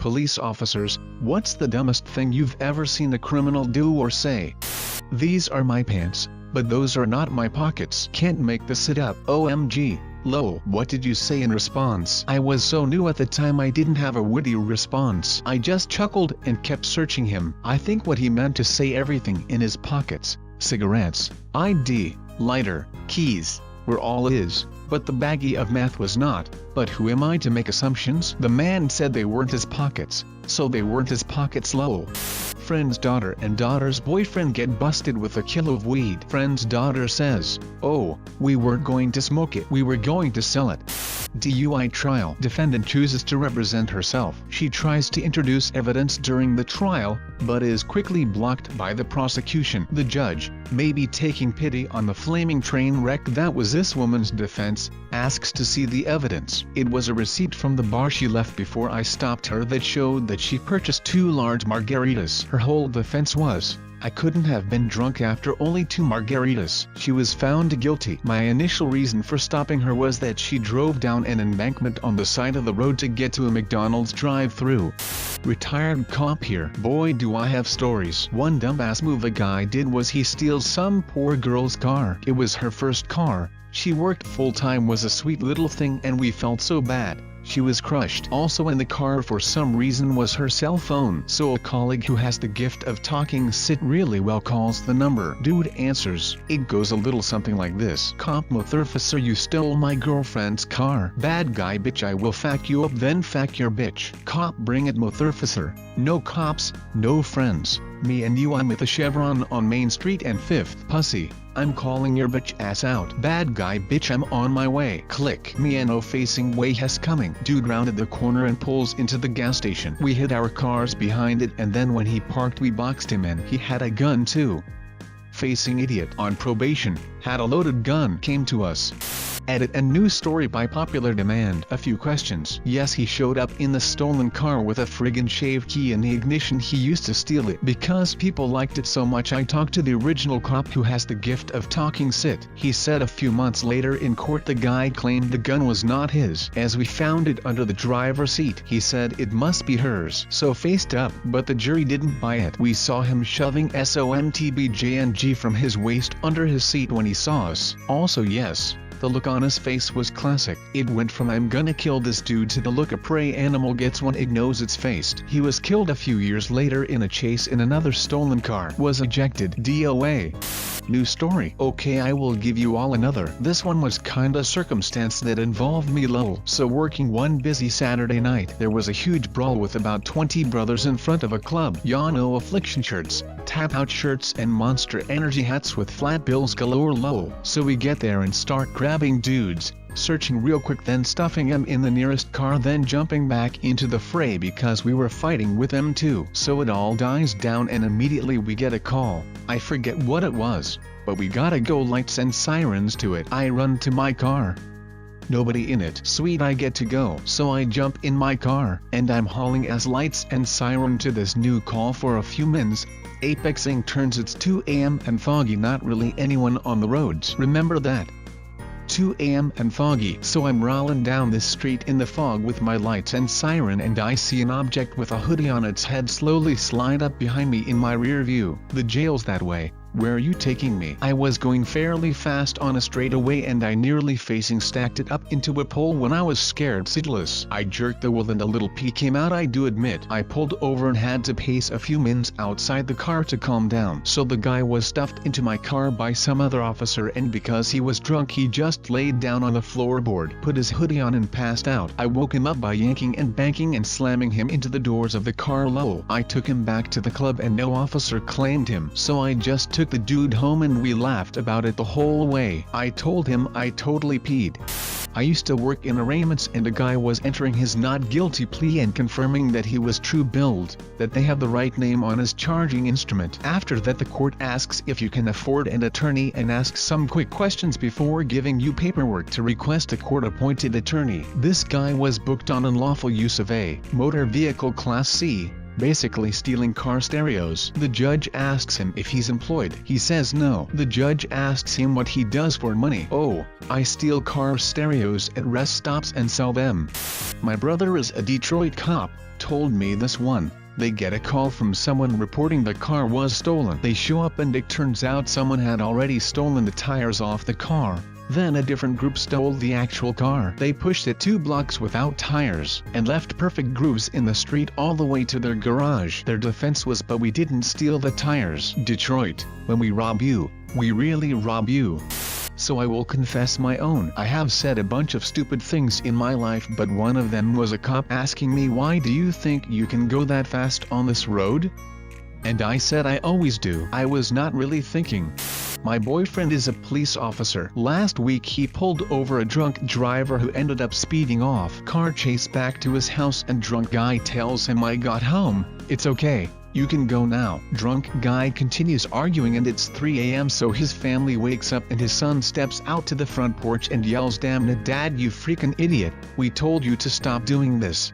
Police officers, what's the dumbest thing you've ever seen a criminal do or say? These are my pants, but those are not my pockets. Can't make this sit up. OMG. Lol. What did you say in response? I was so new at the time I didn't have a witty response. I just chuckled and kept searching him. I think what he meant to say everything in his pockets, cigarettes, ID, lighter, keys, were all his, but the baggie of meth was not. But who am I to make assumptions? The man said they weren't his pockets, so they weren't his pockets. Lol. Friend's daughter and daughter's boyfriend get busted with a kilo of weed. Friend's daughter says, "Oh, we weren't going to smoke it, we were going to sell it." DUI trial. Defendant chooses to represent herself. She tries to introduce evidence during the trial, but is quickly blocked by the prosecution. The judge, maybe taking pity on the flaming train wreck that was this woman's defense, asks to see the evidence. It was a receipt from the bar she left before I stopped her that showed that she purchased 2 large margaritas. Her whole defense was, "I couldn't have been drunk after only 2 margaritas." She was found guilty. My initial reason for stopping her was that she drove down an embankment on the side of the road to get to a McDonald's drive-thru. Retired cop here. Boy, do I have stories. One dumbass move a guy did was he steals some poor girl's car. It was her first car. She worked full-time, was a sweet little thing, and we felt so bad. She was crushed. Also in the car for some reason was her cell phone. So a colleague who has the gift of talking shit really well calls the number. Dude answers. It goes a little something like this. "Cop motherfucker, you stole my girlfriend's car." "Bad guy bitch, I will fuck you up then fuck your bitch." "Cop, bring it motherfucker." "No cops, no friends. Me and you, I'm at the Chevron on Main Street and 5th. Pussy, I'm calling your bitch ass out." "Bad guy bitch, I'm on my way." Click. Me and O facing way has coming. Dude rounded the corner and pulls into the gas station. We hid our cars behind it, and then when he parked we boxed him in. He had a gun too. Facing idiot on probation, had a loaded gun. Came to us. Edit and news story by popular demand. A few questions. Yes, he showed up in the stolen car with a friggin' shave key in the ignition. He used to steal it because people liked it so much. I talked to the original cop who has the gift of talking shit. He said a few months later in court the guy claimed the gun was not his, as we found it under the driver's seat. He said it must be hers, so faced up, but the jury didn't buy it. We saw him shoving SOMTBJNG from his waist under his seat when he saw us. Also yes, the look on his face was classic. It went from "I'm gonna kill this dude" to the look a prey animal gets when it knows it's faced. He was killed a few years later in a chase in another stolen car. Was ejected. DOA. New story. Okay, I will give you all another. This one was kinda circumstance that involved me. Lol. So working one busy Saturday night, there was a huge brawl with about 20 brothers in front of a club. Ya know, affliction shirts, tap out shirts and Monster Energy hats with flat bills galore. Lol. So we get there and start grabbing dudes, searching real quick, then stuffing them in the nearest car, then jumping back into the fray because we were fighting with them too. So it all dies down and immediately we get a call. I forget what it was, but we gotta go, lights and sirens to it. I run to my car. Nobody in it. Sweet, I get to go. So I jump in my car, and I'm hauling as lights and siren to this new call for a few minutes. Apexing turns, it's 2 a.m. and foggy, not really anyone on the roads. Remember that. 2 a.m. and foggy. So I'm rolling down this street in the fog with my lights and siren, and I see an object with a hoodie on its head slowly slide up behind me in my rear view. "The jail's that way. Where are you taking me?" I was going fairly fast on a straightaway and I nearly facing stacked it up into a pole when I was scared shitless. I jerked the wheel and a little pee came out, I do admit. I pulled over and had to pace a few minutes outside the car to calm down. So the guy was stuffed into my car by some other officer, and because he was drunk he just laid down on the floorboard, put his hoodie on and passed out. I woke him up by yanking and banking and slamming him into the doors of the car. Lol. I took him back to the club and no officer claimed him, so I just took the dude home and we laughed about it the whole way. I told him I totally peed. I used to work in arraignments and a guy was entering his not guilty plea and confirming that he was true billed, that they have the right name on his charging instrument. After that the court asks if you can afford an attorney and asks some quick questions before giving you paperwork to request a court-appointed attorney. This guy was booked on unlawful use of a motor vehicle Class C, basically stealing car stereos. The judge asks him if he's employed. He says no. The judge asks him what he does for money. "Oh, I steal car stereos at rest stops and sell them." My brother is a Detroit cop, told me this one. They get a call from someone reporting the car was stolen. They show up and it turns out someone had already stolen the tires off the car. Then a different group stole the actual car. They pushed it 2 blocks without tires and left perfect grooves in the street all the way to their garage. Their defense was, "But we didn't steal the tires." Detroit, when we rob you, we really rob you. So I will confess my own. I have said a bunch of stupid things in my life, but one of them was a cop asking me, "Why do you think you can go that fast on this road?" And I said I always do. I was not really thinking. My boyfriend is a police officer. Last week he pulled over a drunk driver who ended up speeding off. Car chase back to his house and drunk guy tells him, "I got home, it's okay. You can go now." Drunk guy continues arguing and it's 3 a.m. so his family wakes up and his son steps out to the front porch and yells, "Damn it, Dad, you freaking idiot. We told you to stop doing this."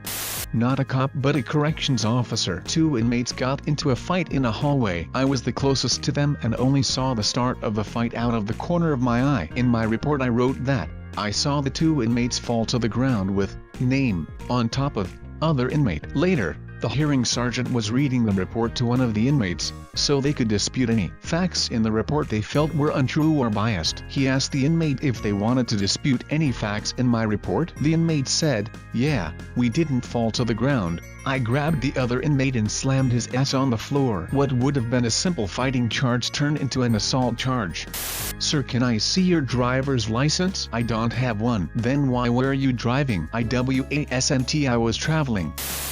Not a cop but a corrections officer. 2 inmates got into a fight in a hallway. I was the closest to them and only saw the start of the fight out of the corner of my eye. In my report I wrote that I saw the 2 inmates fall to the ground with name on top of other inmate. Later, the hearing sergeant was reading the report to one of the inmates, so they could dispute any facts in the report they felt were untrue or biased. He asked the inmate if they wanted to dispute any facts in my report. The inmate said, "Yeah, we didn't fall to the ground. I grabbed the other inmate and slammed his ass on the floor." What would have been a simple fighting charge turned into an assault charge. "Sir, can I see your driver's license?" "I don't have one." "Then why were you driving?" "I was traveling."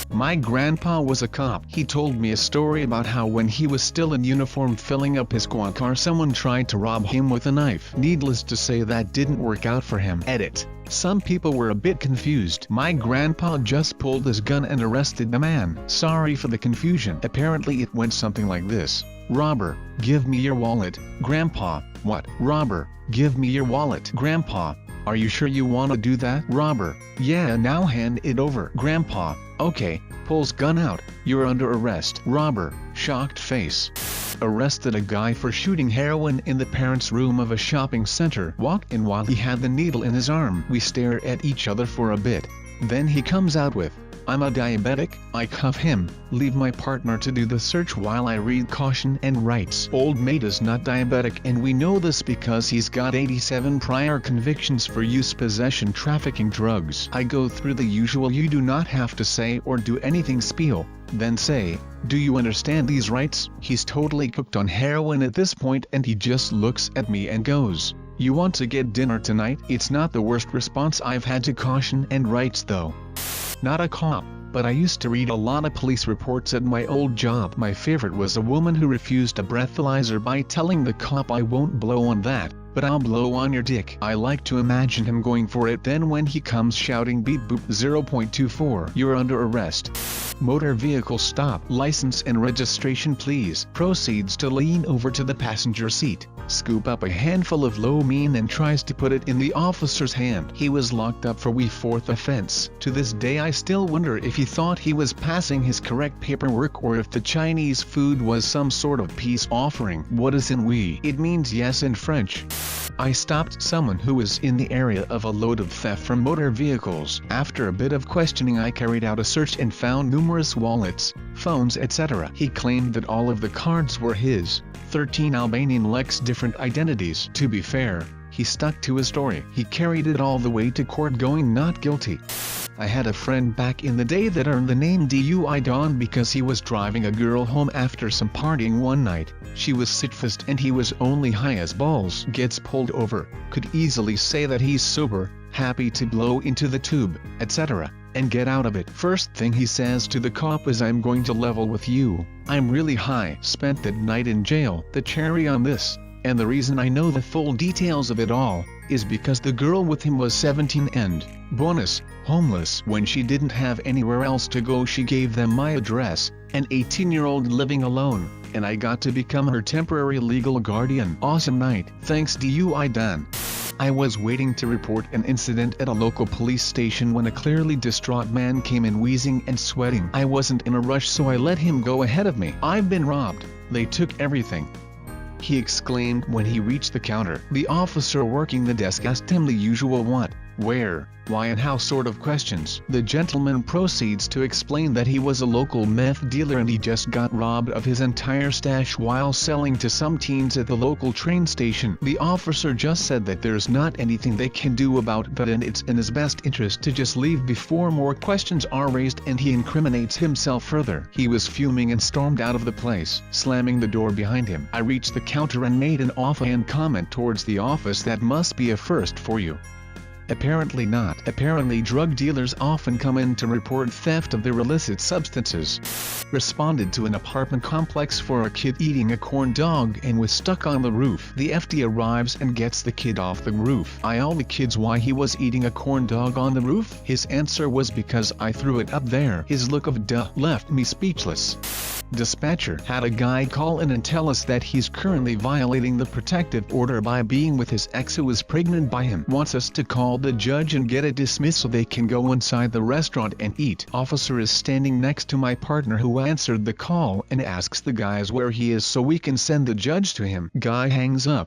My grandpa was a cop. He told me a story about how when he was still in uniform filling up his squad car, someone tried to rob him with a knife. Needless to say, that didn't work out for him. Edit. Some people were a bit confused. My grandpa just pulled his gun and arrested the man. Sorry for the confusion. Apparently it went something like this. "Robber, give me your wallet." "Grandpa, what?" "Robber, give me your wallet." "Grandpa, are you sure you want to do that?" "Robber, yeah, now hand it over." "Grandpa, okay." Pulls gun out. "You're under arrest." "Robber, shocked face." Arrested a guy for shooting heroin in the parents' room of a shopping center. Walked in while he had the needle in his arm. We stare at each other for a bit. Then he comes out with, "I'm a diabetic." I cuff him, leave my partner to do the search while I read caution and writes, "Old mate is not diabetic, and we know this because he's got 87 prior convictions for use, possession, trafficking drugs." I go through the usual "you do not have to say or do anything" spiel, then say, "Do you understand these rights?" He's totally cooked on heroin at this point and he just looks at me and goes, "You want to get dinner tonight?" It's not the worst response I've had to caution and rights though. Not a cop, but I used to read a lot of police reports at my old job. My favorite was a woman who refused a breathalyzer by telling the cop, "I won't blow on that, but I'll blow on your dick." I like to imagine him going for it. Then when he comes shouting, "Beep boop 0.24, you're under arrest. Motor vehicle stop, license and registration please." Proceeds to lean over to the passenger seat, scoop up a handful of low mean and tries to put it in the officer's hand. He was locked up for fourth offense. To this day I still wonder if he thought he was passing his correct paperwork or if the Chinese food was some sort of peace offering. What is in we? It means yes in French. I stopped someone who was in the area of a load of theft from motor vehicles. After a bit of questioning I carried out a search and found numerous wallets, phones, etc. He claimed that all of the cards were his. 13 Albanian leks, different identities. To be fair, he stuck to his story. He carried it all the way to court going not guilty. I had a friend back in the day that earned the name DUI Don because he was driving a girl home after some partying one night. She was shit-faced and he was only high as balls. Gets pulled over, could easily say that he's sober, happy to blow into the tube, etc., and get out of it. First thing he says to the cop is, "I'm going to level with you. I'm really high." Spent that night in jail. The cherry on this, and the reason I know the full details of it all, is because the girl with him was 17 and, bonus, homeless. When she didn't have anywhere else to go she gave them my address, an 18-year-old living alone, and I got to become her temporary legal guardian. Awesome night. Thanks DUI Dan. I was waiting to report an incident at a local police station when a clearly distraught man came in wheezing and sweating. I wasn't in a rush, so I let him go ahead of me. "I've been robbed. They took everything," he exclaimed when he reached the counter. The officer working the desk asked him the usual what, where, why and how sort of questions. The gentleman proceeds to explain that he was a local meth dealer and he just got robbed of his entire stash while selling to some teens at the local train station. The officer just said that there's not anything they can do about that and it's in his best interest to just leave before more questions are raised, and he incriminates himself further. He was fuming and stormed out of the place, slamming the door behind him. I reached the counter and made an offhand comment towards the office: "That must be a first for you." Apparently not. Apparently drug dealers often come in to report theft of their illicit substances. Responded to an apartment complex for a kid eating a corn dog and was stuck on the roof. The FD arrives and gets the kid off the roof. I asked the kids why he was eating a corn dog on the roof. His answer was, "Because I threw it up there." His look of duh left me speechless. Dispatcher had a guy call in and tell us that he's currently violating the protective order by being with his ex who is pregnant by him. Wants us to call the judge and get it dismissed so they can go inside the restaurant and eat. Officer is standing next to my partner who answered the call and asks the guys where he is so we can send the judge to him. Guy hangs up.